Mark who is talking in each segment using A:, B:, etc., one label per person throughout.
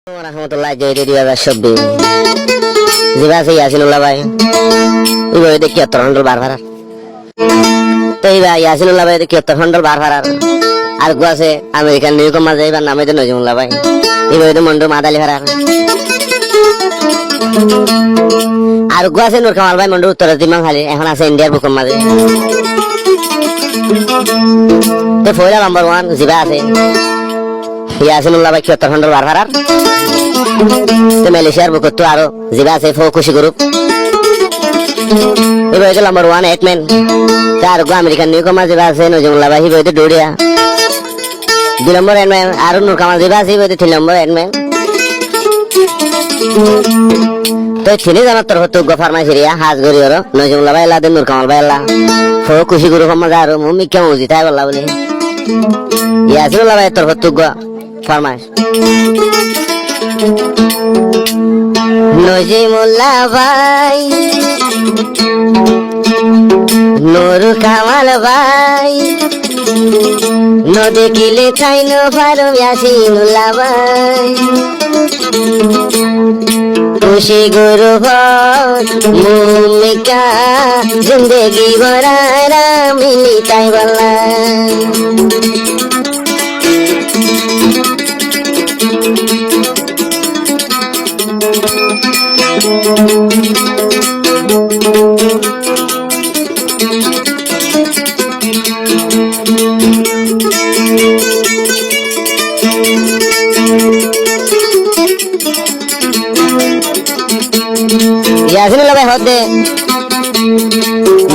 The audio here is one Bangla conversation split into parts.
A: রহমতুল্লাহ জয়ী 2024 জিবা আছে ইয়াসিনুল্লাহ ভাই ইবাই দেখি 73 বার ভাড়া তো ইবা ইয়াসিনুল্লাহ ভাই দেখি 73 বার ভাড়া আর গো আছে আমেরিকান নিউকম মাঝে এবার নামে তো নজমুল্লাহ ভাই ইবাই তো মন্ডু মাদালি ভাড়া আর গো আছে নূর কামাল ভাই মন্ডু উত্তর দিমাং খালি এখন আছে ইন্ডিয়ার বুকম মাঝে তো ফয়লা নাম্বার 1 জিবা আছে ইয়াসিনুল্লাহ ভাই 73 বার ভাড়া তো মালয়েশিয়ার বুকত তো আরো জিবা আছে ফো খুশি গ্রুপ এবার এটা নাম্বার 1 হেডম্যান তার গো আমেরিকান নিউকমার জিবা আছে নজমুল্লাহ ভাই বইতে দৌড়িয়া 2 নম্বর হেডম্যান আর নূর কামাল জিবা আছে বইতে 3 নম্বর হেডম্যান তো তিনি জানার তরফ তো গো ফার্মাসিরিয়া হাজ গরিয়র নজমুল্লাহ ভাই আল্লাহ নূর কামাল ভাই আল্লাহ ফো খুশি গ্রুপ মজা আর মুমি কেমন জিতাই বললা বলে ইয়াসিনুল্লাহ ভাই তরফ তো গো ফার্মাস নজিমুল্লাহ ভাই নূর কামাল ভাই নদেখিলে চাই ন ফারুম ইয়াসিনুল্লাহ ভাই খুশি গুরু ভূমিকা জিন্দেগি ভরা মিলি তাই বললা ইয়াসিনুল্লাহ ভাই হদে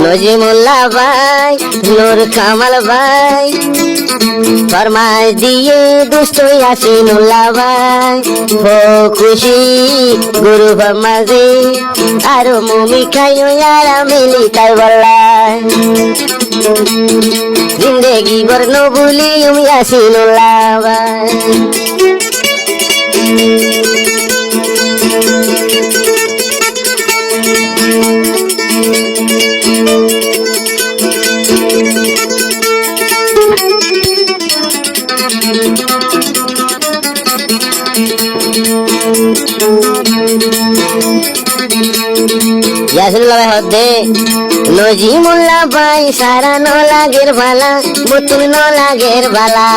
A: নজিমুল্লাহ ভাই নূর কামাল ভাই ফরমাইশ দিয়ে দুষ্ট ইয়াসিনুল্লাহ ভাই ও খুশি গুরু ফরমাইশে আর মুমি খাইও ইয়ারা মিলি তাই বললা জিন্দেগি ভর ন ভুলি ইয়াসিনুল্লাহ ভাই ইয়াসিনুল্লাহ ভাই হদে নজিমুল্লাহ ভাই সারা ন লাগের ভালা বুতুল ন লাগের ভালা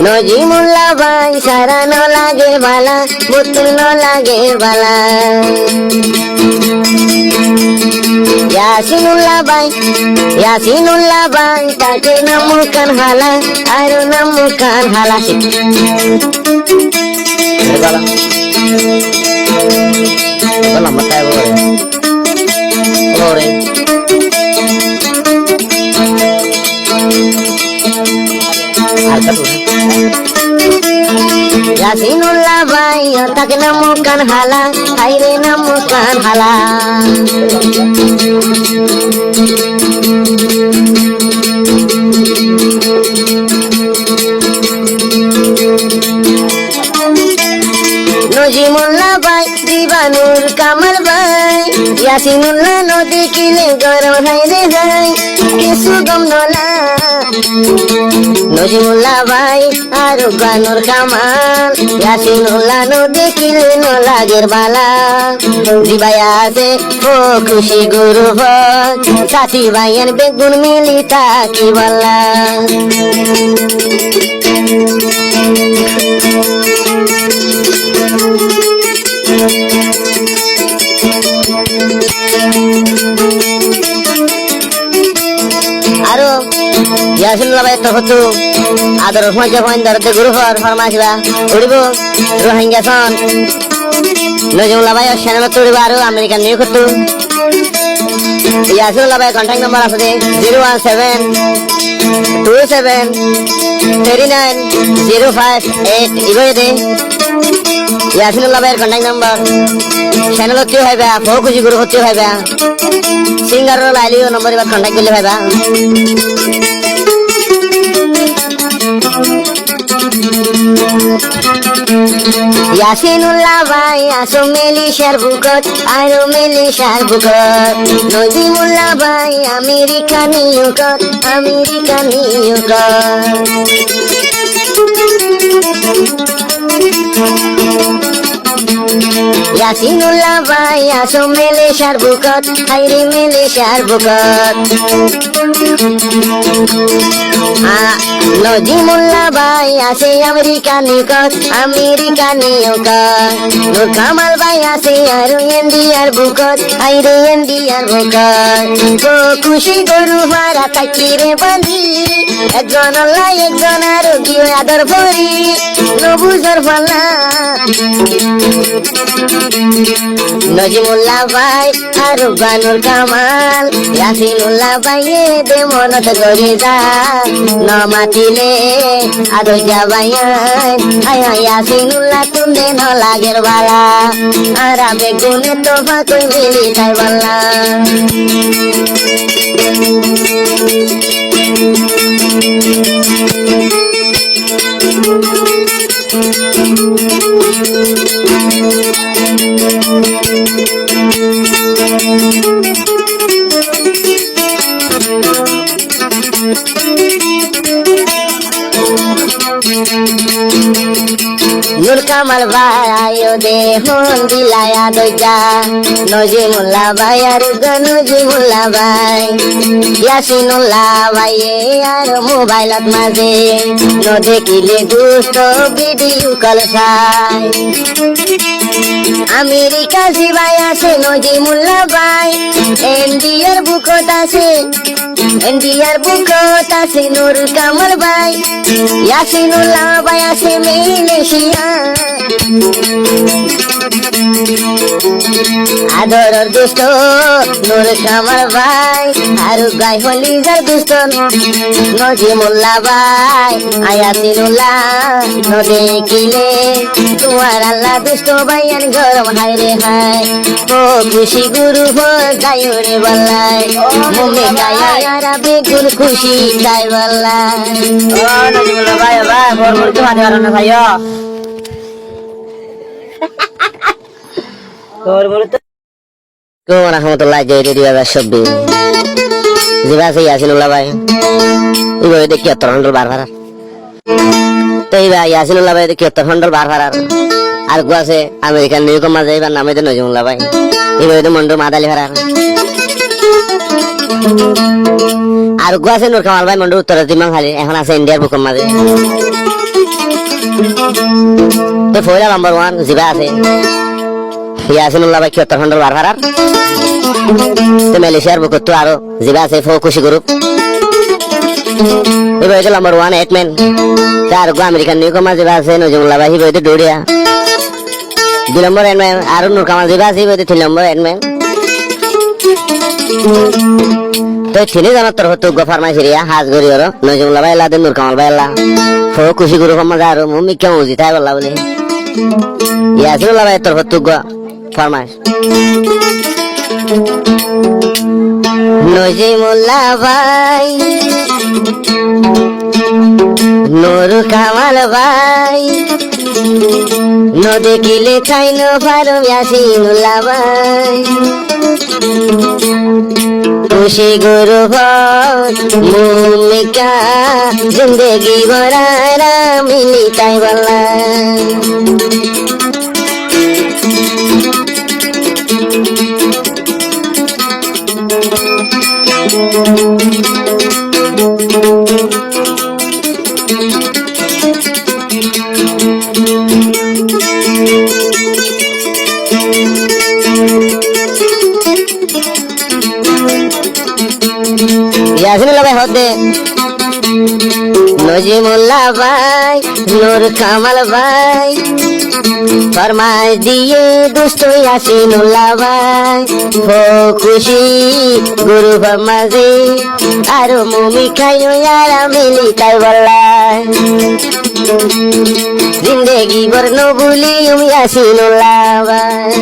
A: নজিমুল্লাহ ভাই সারা ন লাগে ভালা বুতুল ন লাগে ভালা ইয়াসিনুল্লাহ ভাই তাকে নামুকান হালা আর নামুকান হালা ইয়াসিনুল্লাহ ভাই তাকে নামুকান হালা আইরে নামুকান হালা নজিমুল্লাহ ভাই দিবানুর কামাল ভাই ইয়াসিনুল্লাহ নদী কিলে গরম হাইরে যাই কিছু গম নলা নজিমুল্লাহ ভাই আর গানুর কামাল ইয়াসিনুল্লাহ নদী কিলে ন লাগের বালা জিবায়া আছে ও খুশি গুরু ভজ সাথী ভাইয়ের বেগুন মিলি তাকি বললা আরো ইয়াসিনুল্লাহ ভাই তো হতো আদর মজা পয়েন্ট ধরতে গুরু ফরমাইছিবা উড়িব রোহিঙ্গা সন নজমুল্লাহ ভাই সেনা তুড়িব আরো আমেরিকান নিউ করতো ইয়াসিনুল্লাহ ভাই কন্ট্যাক্ট নাম্বার আছে 017273905 ইবই দে ইয়াসিনুল্লাহ ভাইয়ের কন্ট্যাক্ট নাম্বার চ্যানেল হতে হইবা বহু খুশি গুরু হতে হইবা সিঙ্গার লাইলিও নম্বর এবার কন্ট্যাক্ট করলে হইবা ইয়াসিনুল্লাহ ভাই আসো মেলিশার বুকত আরো মেলিশার বুকত নজিমুল্লাহ ভাই আমেরিকা নিউকত আমেরিকা নিউকত ইয়াসিনুল্লাহ ভাই আসো মেলিশার বুকত হাইরে মেলিশার বুকত নজিমুল্লাহ ভাই আছে আমেরিকা নিকট আমেরিকা নিকট নূর কামাল ভাই আছে আরো ইন্ডিয়ার বুকত আইরে ইন্ডিয়ার বুকত ও খুশি গরু মারা তাকিরে বাঁধি একজন আল্লাহ একজন আরো কি আদর ভরি নবুজর ফালা নজিমুল্লাহ ভাই আরো বানুর কামাল ইয়াসিনুল্লাহ ভাই দে মনত গড়ে যা নমাতিলে আদর যাবাইয়ান আয়া ইয়াসিনুল্লাহ তুমি ন লাগের বালা আর বেগুনে তোফা কই মিলি তাই বললা নূর কামাল ভাই আয়ো দে হন দিলায়া দইজা নজিমুল্লাহ ভাই আর নজিমুল্লাহ ভাই ইয়াসিনুল্লাহ ভাই আর মোবাইলত মাঝে ন দেখিলে দুষ্ট ভিডিও কল চাই আমেরিকা জিবাই আছে নজিমুল্লাহ ভাই ইন্ডিয়ার বুকত আছে ইন্ডিয়ার বুকত আছে নূর কামাল ভাই ইয়াসিনুল্লাহ ভাই আছে মালয়েশিয়া আদরের দুষ্ট নূর কামাল ভাই আর গাই হলি যার দুষ্ট নজিমুল্লাহ ভাই ইয়াসিনুল্লাহ ন দেখিলে তোমার আল্লাহ দুষ্ট ভাইয়ান গরম হাই রে হাই ও খুশি গুরু হো যাই রে বল্লাই মুমে গায়া বেগুন খুশি যাই বল্লাই ও নজিমুল্লাহ ভাই ভাই ভোর ভোর তো মাঝে না ভাইও ভোর ভোর তো কো রাহমাতুল্লাহ জয় রেডিও সব্বি জিবা সে ইয়াসিনুল্লাহ ভাই ইবো দেখি এত হন্ডল বার ভাড়া তো এই ভাই ইয়াসিনুল্লাহ ভাই দেখি এত হন্ডল বার ভাড়া আর গো আছে আমেরিকান নিউকম মাঝে এবার নামে তো নজিমুল্লাহ ভাই ইবো তো মন্ডল মাদালি ভাড়া আর গো আছে নূর কামাল ভাই মন্ডল উত্তর দিমাং খালি এখন আছে ইন্ডিয়ার বুকম মাঝে তো ফয়লা নাম্বার 1 জিবা আছে ইয়াসিনুল্লাহ ভাই ৭৪ হন্ডল বার ভাড়া তো মালয়েশিয়ার বুকত তো আরো জিবা আছে ফো খুশি গ্রুপ এবার হচ্ছে নাম্বার 1 হেটম্যান তার গো আমেরিকান নিউকম মাঝে আছে নজিমুল্লাহ ভাই হিবো দৌড়িয়া 2 নম্বর হেটম্যান আর নূর কামাল জিবা আছে হিবো 3 নম্বর হেটম্যান তো তিনি জানার তরফ তো গফার মাইছিরিয়া হাজ গরি ওর নজিমুল্লাহ ভাই আল্লাহ নূর কামাল ভাই আল্লাহ ফো খুশি গ্রুপ মাঝে আর মুমি কেমন জিতাই বললা বলে ইয়াসিনুল্লাহ ভাই তরফ তো ফরমাইশ নজিমুল্লাহ ভাই নূর কামাল ভাই ন দেখিলে চাই ন ফারুম ইয়াসিনুল্লাহ ভাই খুশি গুরু ভর মুমিকা জিন্দগি ভরা মিলি তাই বলা ইয়াসিনুল্লাহ ভাই হদে নজিমুল্লাহ ভাই নূর কামাল ভাই ফরমাইশ দিয়ে দুষ্ট ইয়াসিনুল্লাহ ভাই ও খুশি গুরু মাঝে আরো মুমি খাইও ইয়ারা মিলি তাই বললাই জিন্দেগি ভর ন ভুলি ইয়াসিনুল্লাহ ভাই